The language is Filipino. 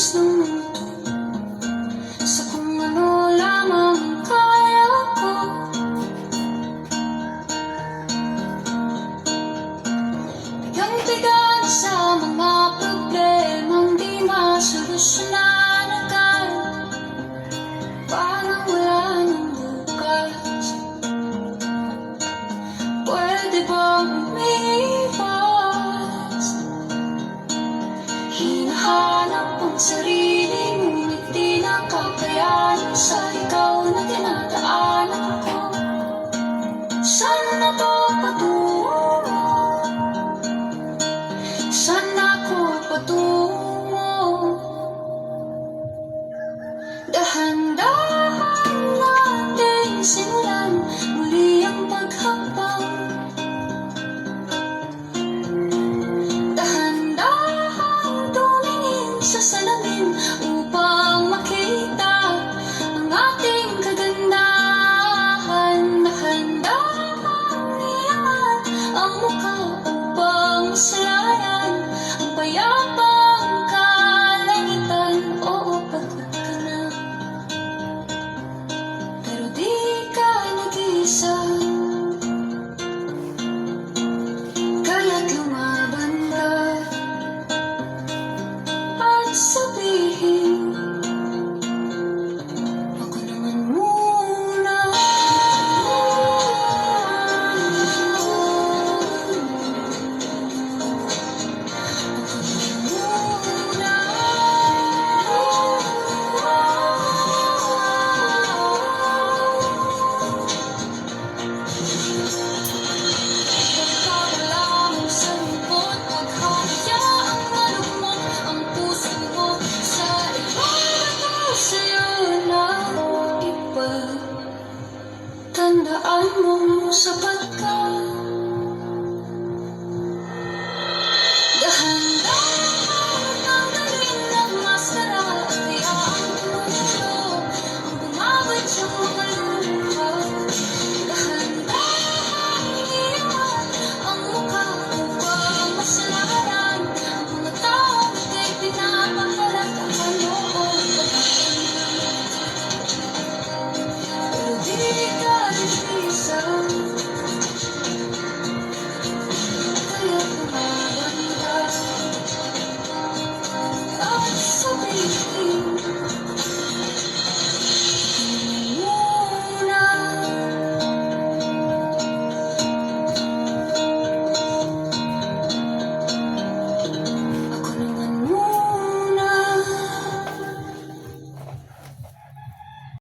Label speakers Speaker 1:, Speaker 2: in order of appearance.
Speaker 1: kilos ng mundo sa kung ano lamang ang kaya ko. Bigang-bigang sa mga problemang di masolusyonan agad, parang wala nang bukas. Pwede bang umiwas? Hinahanap ang sarili, ngunit di nakakayanan sa ikaw na dinadaanan ko. Saan na to patungo? Saan ako patungo? Dahan-dahan natin simulan muli ang paghambang. Dahan-dahan tumingin sa salamin upang makita ang ating kagandahan. Dahan-dahan iangat ang mukha upang masalayan ang payapang kalangitan. Oo, pagod ka na, pero di ka nag-iisa. Kaya't lumaban ka at sabihin, ako naman muna. Tandaan mo, sapat ka.